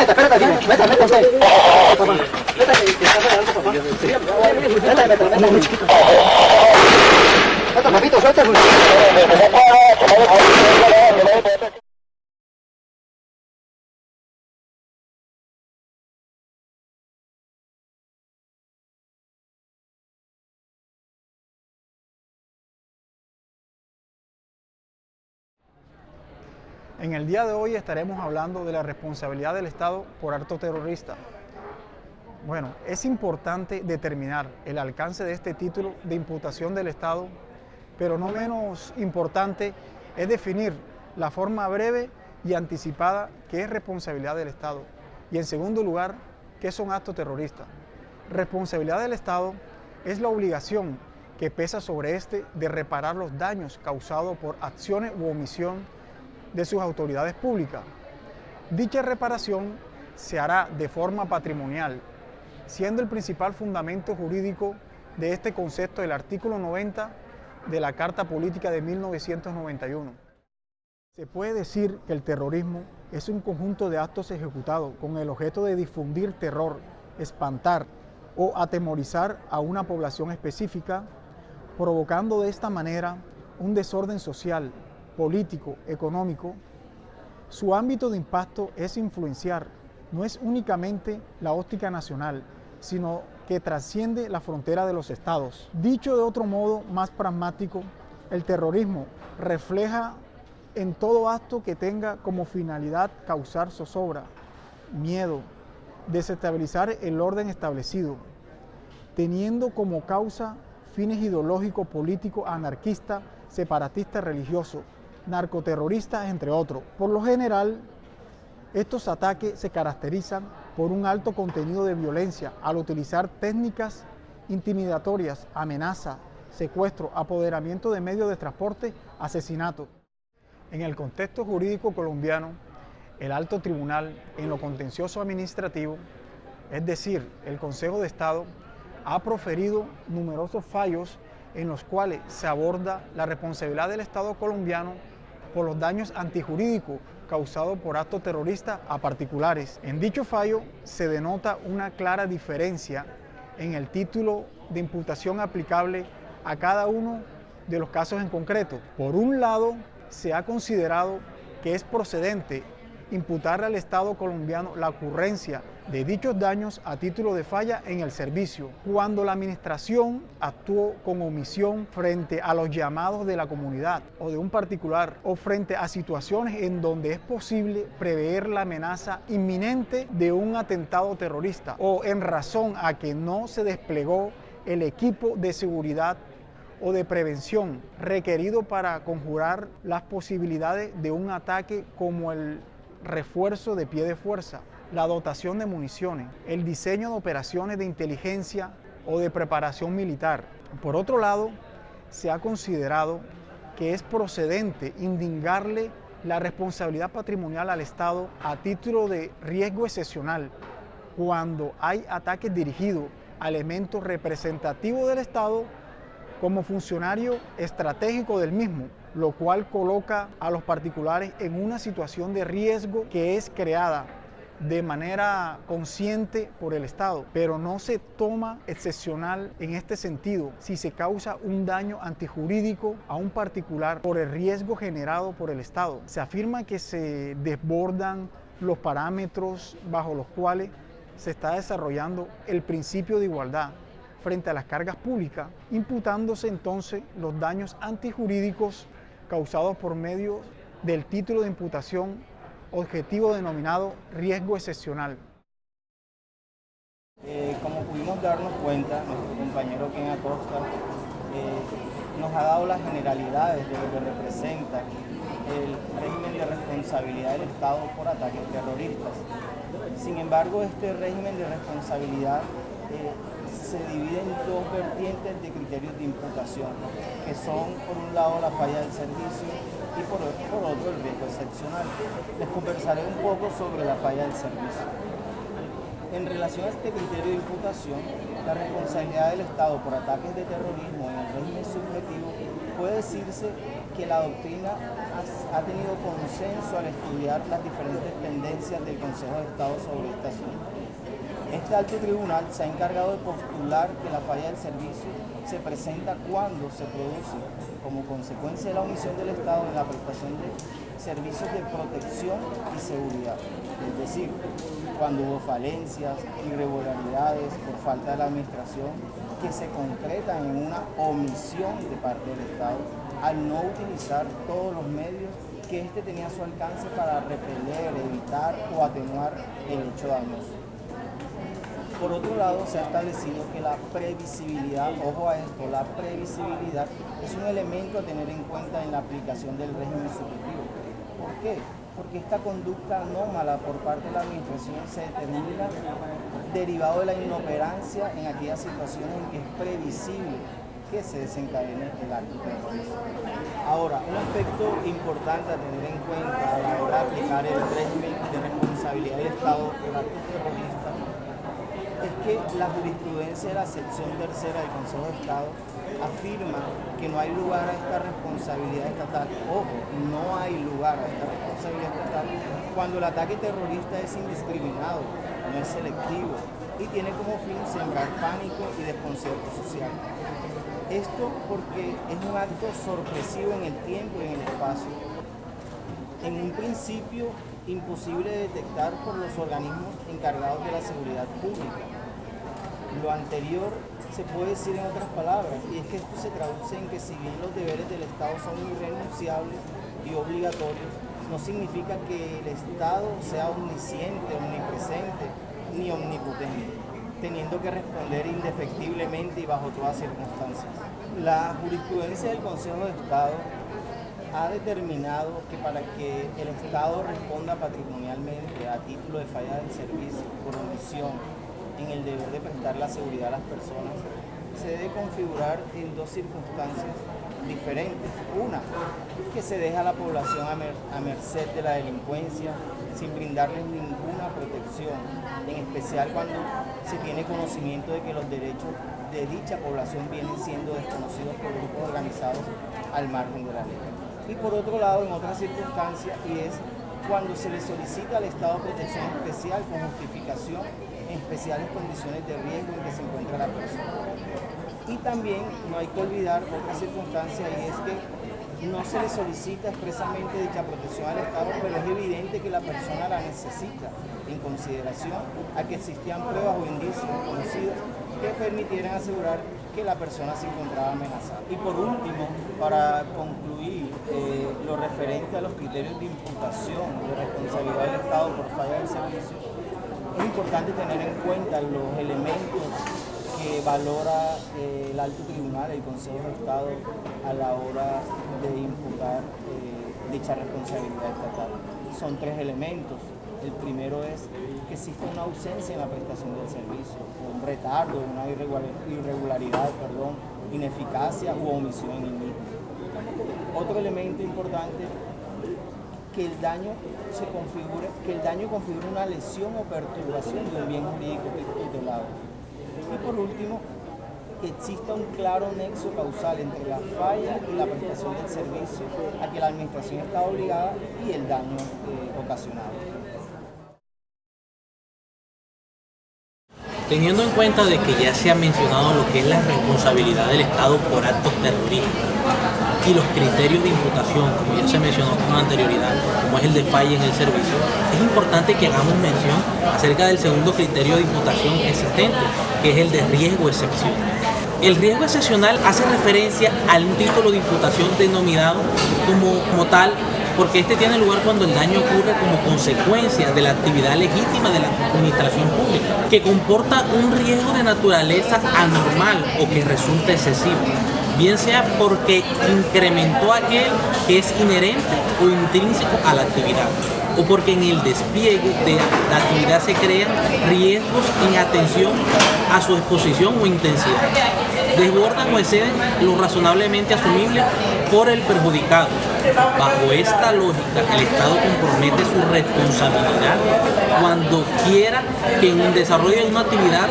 meta, espérate aquí, meta usted. Meta, papito, suelta. En el día de hoy estaremos hablando de la responsabilidad del Estado por acto terrorista. Bueno, es importante determinar el alcance de este título de imputación del Estado, pero no menos importante es definir la forma breve y anticipada que es responsabilidad del Estado. Y en segundo lugar, ¿qué son actos terroristas? Responsabilidad del Estado es la obligación que pesa sobre este de reparar los daños causados por acciones u omisión de sus autoridades públicas. Dicha reparación se hará de forma patrimonial, siendo el principal fundamento jurídico de este concepto el artículo 90 de la Carta Política de 1991. Se puede decir que el terrorismo es un conjunto de actos ejecutados con el objeto de difundir terror, espantar o atemorizar a una población específica, provocando de esta manera un desorden social, político, económico. Su ámbito de impacto es influenciar, no es únicamente la óptica nacional, sino que trasciende la frontera de los estados. Dicho de otro modo más pragmático, el terrorismo refleja en todo acto que tenga como finalidad causar zozobra, miedo, desestabilizar el orden establecido, teniendo como causa fines ideológicos, políticos, anarquistas, separatistas, religiosos, narcoterroristas, entre otros. Por lo general, estos ataques se caracterizan por un alto contenido de violencia al utilizar técnicas intimidatorias, amenaza, secuestro, apoderamiento de medios de transporte, asesinato. En el contexto jurídico colombiano, el alto tribunal en lo contencioso administrativo, es decir, el Consejo de Estado, ha proferido numerosos fallos en los cuales se aborda la responsabilidad del Estado colombiano por los daños antijurídicos causados por actos terroristas a particulares. En dicho fallo se denota una clara diferencia en el título de imputación aplicable a cada uno de los casos en concreto. Por un lado, se ha considerado que es procedente imputarle al Estado colombiano la ocurrencia de dichos daños a título de falla en el servicio, cuando la administración actuó con omisión frente a los llamados de la comunidad o de un particular, o frente a situaciones en donde es posible prever la amenaza inminente de un atentado terrorista, o en razón a que no se desplegó el equipo de seguridad o de prevención requerido para conjurar las posibilidades de un ataque, como el refuerzo de pie de fuerza, la dotación de municiones, el diseño de operaciones de inteligencia o de preparación militar. Por otro lado, se ha considerado que es procedente indingarle la responsabilidad patrimonial al Estado a título de riesgo excepcional cuando hay ataques dirigidos a elementos representativos del Estado como funcionario estratégico del mismo, lo cual coloca a los particulares en una situación de riesgo que es creada de manera consciente por el Estado, pero no se toma excepcional en este sentido si se causa un daño antijurídico a un particular por el riesgo generado por el Estado. Se afirma que se desbordan los parámetros bajo los cuales se está desarrollando el principio de igualdad frente a las cargas públicas, imputándose entonces los daños antijurídicos causados por medio del título de imputación objetivo denominado riesgo excepcional. Como pudimos darnos cuenta, nuestro compañero Ken Acosta nos ha dado las generalidades de lo que representa el régimen de responsabilidad del Estado por ataques terroristas. Sin embargo, este régimen de responsabilidad se divide en dos vertientes de criterios de imputación, que son, por un lado, la falla del servicio y por otro, el riesgo excepcional. Les conversaré un poco sobre la falla del servicio. En relación a este criterio de imputación, la responsabilidad del Estado por ataques de terrorismo en el régimen subjetivo puede decirse que la doctrina ha tenido consenso al estudiar las diferentes tendencias del Consejo de Estado sobre este asunto. Este alto tribunal se ha encargado de postular que la falla del servicio se presenta cuando se produce como consecuencia de la omisión del Estado en la prestación de servicios de protección y seguridad. Es decir, cuando hubo falencias, irregularidades por falta de la administración que se concretan en una omisión de parte del Estado al no utilizar todos los medios que éste tenía a su alcance para repeler, evitar o atenuar el hecho dañoso. Por otro lado, se ha establecido que la previsibilidad, ojo a esto, la previsibilidad es un elemento a tener en cuenta en la aplicación del régimen supletivo. ¿Por qué? Porque esta conducta anómala por parte de la administración se determina derivado de la inoperancia en aquellas situaciones en que es previsible que se desencadene el acto terrorista. Ahora, un aspecto importante a tener en cuenta a la hora de aplicar el régimen de responsabilidad del Estado por actos terroristas es que la jurisprudencia de la sección tercera del Consejo de Estado afirma que no hay lugar a esta responsabilidad estatal. Ojo, no hay lugar a esta responsabilidad estatal cuando el ataque terrorista es indiscriminado, no es selectivo y tiene como fin sembrar pánico y desconcierto social. Esto porque es un acto sorpresivo en el tiempo y en el espacio. En un principio imposible de detectar por los organismos encargados de la seguridad pública. Lo anterior se puede decir en otras palabras, y es que esto se traduce en que si bien los deberes del Estado son irrenunciables y obligatorios, no significa que el Estado sea omnisciente, omnipresente ni omnipotente, teniendo que responder indefectiblemente y bajo todas circunstancias. La jurisprudencia del Consejo de Estado ha determinado que para que el Estado responda patrimonialmente a título de falla del servicio por omisión en el deber de prestar la seguridad a las personas, se debe configurar en dos circunstancias diferentes. Una, que se deja a la población a merced de la delincuencia sin brindarles ninguna protección, en especial cuando se tiene conocimiento de que los derechos de dicha población vienen siendo desconocidos por grupos organizados al margen de la ley. Y por otro lado, en otra circunstancia, y es cuando se le solicita al Estado protección especial con justificación en especiales condiciones de riesgo en que se encuentra la persona. Y también no hay que olvidar otra circunstancia, y es que no se le solicita expresamente dicha protección al Estado, pero es evidente que la persona la necesita en consideración a que existían pruebas o indicios conocidos que permitieran asegurar que la persona se encontraba amenazada. Y por último, para concluir lo referente a los criterios de imputación de responsabilidad del Estado por falla del servicio, es importante tener en cuenta los elementos que valora el alto tribunal, el Consejo de Estado, a la hora de imputar dicha responsabilidad estatal. Son tres elementos. El primero es que existe una ausencia en la prestación del servicio, un retardo, una irregularidad, ineficacia u omisión en el mismo. Otro elemento importante, que el daño configure una lesión o perturbación de un bien jurídico tutelado. Y por último, que exista un claro nexo causal entre la falla y la prestación del servicio a que la administración está obligada y el daño ocasionado. Teniendo en cuenta de que ya se ha mencionado lo que es la responsabilidad del Estado por actos terroristas y los criterios de imputación, como ya se mencionó con anterioridad, como es el de falla en el servicio, es importante que hagamos mención acerca del segundo criterio de imputación existente, que es el de riesgo excepcional. El riesgo excepcional hace referencia a un título de imputación denominado como tal, porque este tiene lugar cuando el daño ocurre como consecuencia de la actividad legítima de la administración pública, que comporta un riesgo de naturaleza anormal o que resulta excesivo, bien sea porque incrementó aquel que es inherente o intrínseco a la actividad, o porque en el despliegue de la actividad se crean riesgos en atención a su exposición o intensidad. desbordan o exceden lo razonablemente asumible por el perjudicado. Bajo esta lógica, el Estado compromete su responsabilidad cuando quiera que en un desarrollo de una actividad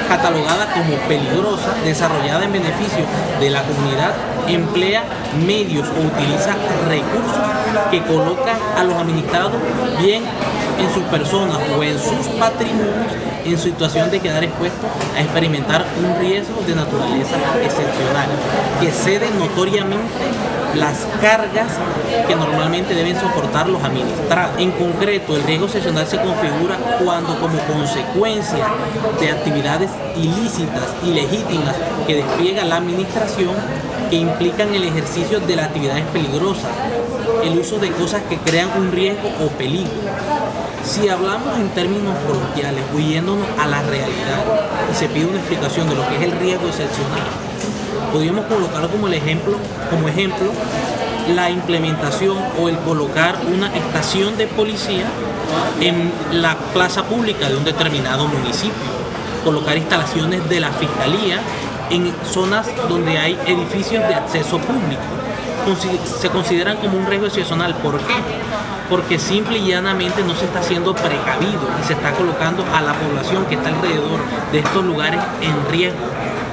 catalogada como peligrosa, desarrollada en beneficio de la comunidad, emplea medios o utiliza recursos que colocan a los administrados, bien en sus personas o en sus patrimonios, en situación de quedar expuestos a experimentar un riesgo de naturaleza excepcional, que exceden notoriamente las cargas que normalmente deben soportar los administrados. En concreto, el riesgo excepcional se configura cuando, como consecuencia de actividades ilícitas, ilegítimas que despliega la administración, que implican el ejercicio de las actividades peligrosas, el uso de cosas que crean un riesgo o peligro. Si hablamos en términos coloquiales, huyéndonos a la realidad, y se pide una explicación de lo que es el riesgo excepcional, podríamos colocar como ejemplo la implementación o el colocar una estación de policía en la plaza pública de un determinado municipio, colocar instalaciones de la fiscalía en zonas donde hay edificios de acceso público. Se consideran como un riesgo excepcional. ¿Por qué? Porque simple y llanamente no se está siendo precavido y se está colocando a la población que está alrededor de estos lugares en riesgo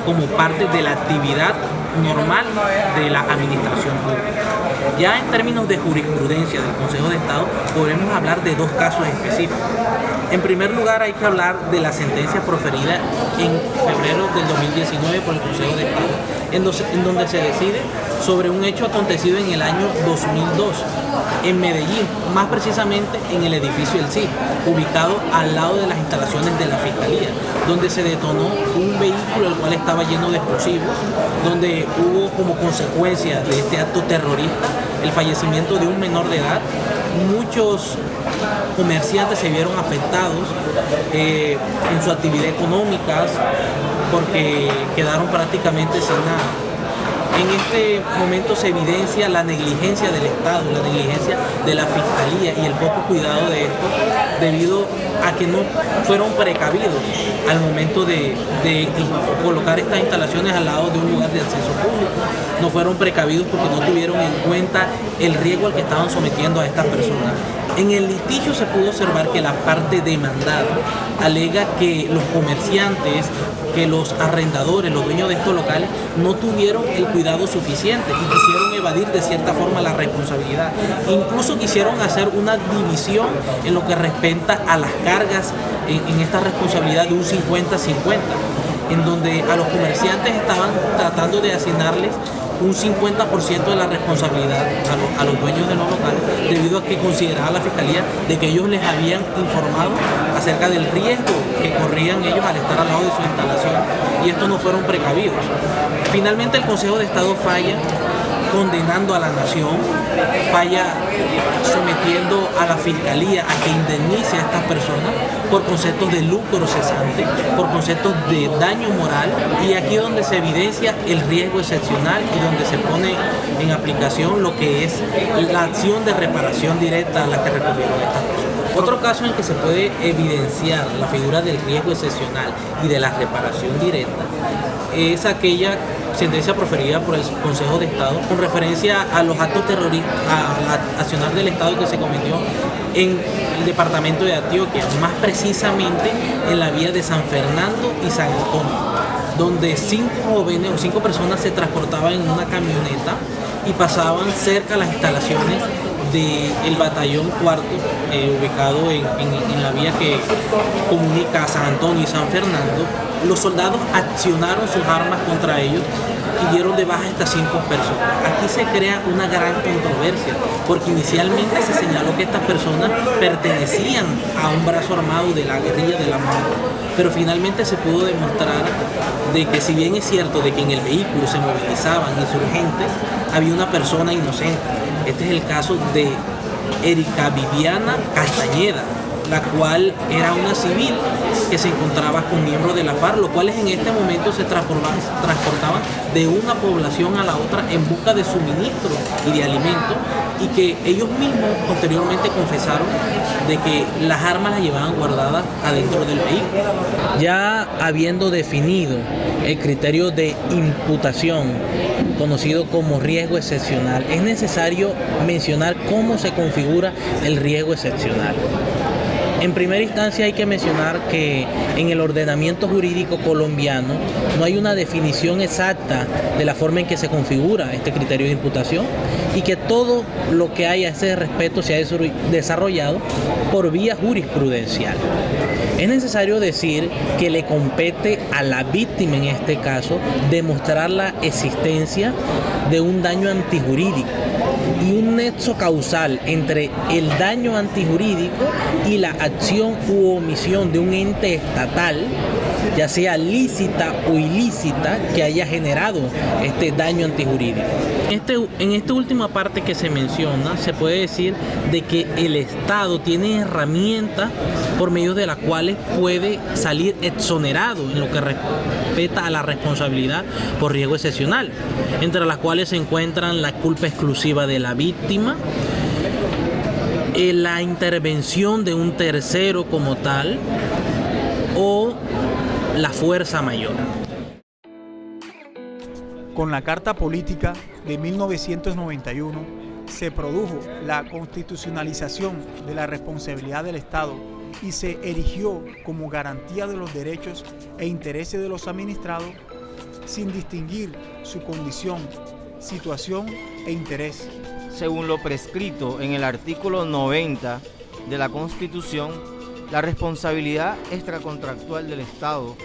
como parte de la actividad normal de la administración pública. Ya en términos de jurisprudencia del Consejo de Estado podremos hablar de dos casos específicos. En primer lugar, hay que hablar de la sentencia proferida en febrero del 2019 por el Consejo de Estado, en donde se decide sobre un hecho acontecido en el año 2002 en Medellín, más precisamente en el edificio El Cid, ubicado al lado de las instalaciones de la Fiscalía, donde se detonó un vehículo el cual estaba lleno de explosivos, donde hubo como consecuencia de este acto terrorista el fallecimiento de un menor de edad. Muchos comerciantes se vieron afectados en su actividad económica porque quedaron prácticamente sin nada. En este momento se evidencia la negligencia del Estado, la negligencia de la Fiscalía y el poco cuidado de esto, debido a que no fueron precavidos al momento de colocar estas instalaciones al lado de un lugar de acceso público. No fueron precavidos porque no tuvieron en cuenta el riesgo al que estaban sometiendo a estas personas. En el litigio se pudo observar que la parte demandada alega que los comerciantes, que los arrendadores, los dueños de estos locales, no tuvieron el cuidado suficiente y quisieron evadir de cierta forma la responsabilidad. Incluso quisieron hacer una división en lo que respecta a las cargas en esta responsabilidad de un 50-50, en donde a los comerciantes estaban tratando de asignarles un 50% de la responsabilidad a los dueños de los locales, debido a que consideraba la Fiscalía de que ellos les habían informado acerca del riesgo que corrían ellos al estar al lado de su instalación, y estos no fueron precavidos. Finalmente el Consejo de Estado falla condenando a la nación, falla sometiendo a la Fiscalía a que indemnice a estas personas por conceptos de lucro cesante, por conceptos de daño moral, y aquí es donde se evidencia el riesgo excepcional y donde se pone en aplicación lo que es la acción de reparación directa a la que recurrieron estas personas. Otro caso en que se puede evidenciar la figura del riesgo excepcional y de la reparación directa es aquella sentencia proferida por el Consejo de Estado con referencia a los actos terroristas, a accionar del Estado que se cometió en el departamento de Antioquia, más precisamente en la vía de San Fernando y San Antonio, donde 5 personas se transportaban en una camioneta y pasaban cerca a las instalaciones del batallón cuarto, ubicado en la vía que comunica a San Antonio y San Fernando. Los soldados accionaron sus armas contra ellos y dieron de baja a estas 5 personas. Aquí se crea una gran controversia, porque inicialmente se señaló que estas personas pertenecían a un brazo armado de la guerrilla de la FARC, pero finalmente se pudo demostrar de que, si bien es cierto de que en el vehículo se movilizaban insurgentes, había una persona inocente. Este es el caso de Erika Viviana Castañeda, la cual era una civil que se encontraba con miembros de la FARC, los cuales en este momento se transportaban de una población a la otra en busca de suministros y de alimentos, y que ellos mismos posteriormente confesaron de que las armas las llevaban guardadas adentro del vehículo. Ya habiendo definido el criterio de imputación, conocido como riesgo excepcional, es necesario mencionar cómo se configura el riesgo excepcional. En primera instancia hay que mencionar que en el ordenamiento jurídico colombiano no hay una definición exacta de la forma en que se configura este criterio de imputación, y que todo lo que hay a ese respecto se ha desarrollado por vía jurisprudencial. Es necesario decir que le compete a la víctima en este caso demostrar la existencia de un daño antijurídico y un nexo causal entre el daño antijurídico y la acción u omisión de un ente estatal, ya sea lícita o ilícita, que haya generado este daño antijurídico. En esta última parte que se menciona, se puede decir de que el Estado tiene herramientas por medio de las cuales puede salir exonerado en lo que respecta a la responsabilidad por riesgo excepcional, entre las cuales se encuentran la culpa exclusiva de la víctima, la intervención de un tercero como tal, o la fuerza mayor. Con la Carta Política de 1991 se produjo la constitucionalización de la responsabilidad del Estado y se erigió como garantía de los derechos e intereses de los administrados sin distinguir su condición, situación e interés. Según lo prescrito en el artículo 90 de la Constitución, la responsabilidad extracontractual del Estado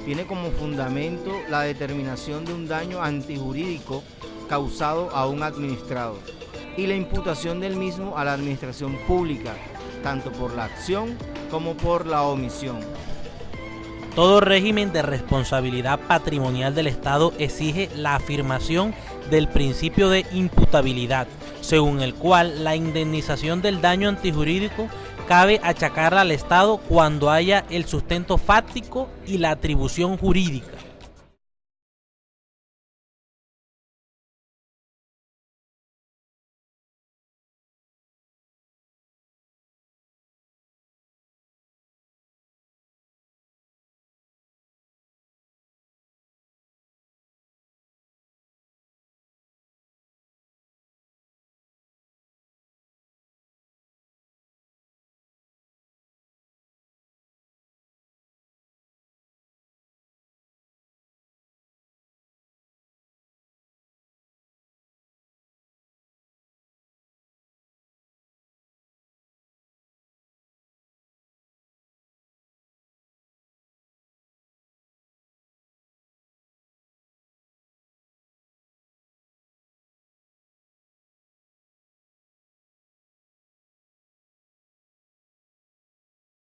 tiene como fundamento la determinación de un daño antijurídico causado a un administrado y la imputación del mismo a la administración pública, tanto por la acción como por la omisión. Todo régimen de responsabilidad patrimonial del Estado exige la afirmación del principio de imputabilidad, según el cual la indemnización del daño antijurídico cabe achacarla al Estado cuando haya el sustento fáctico y la atribución jurídica.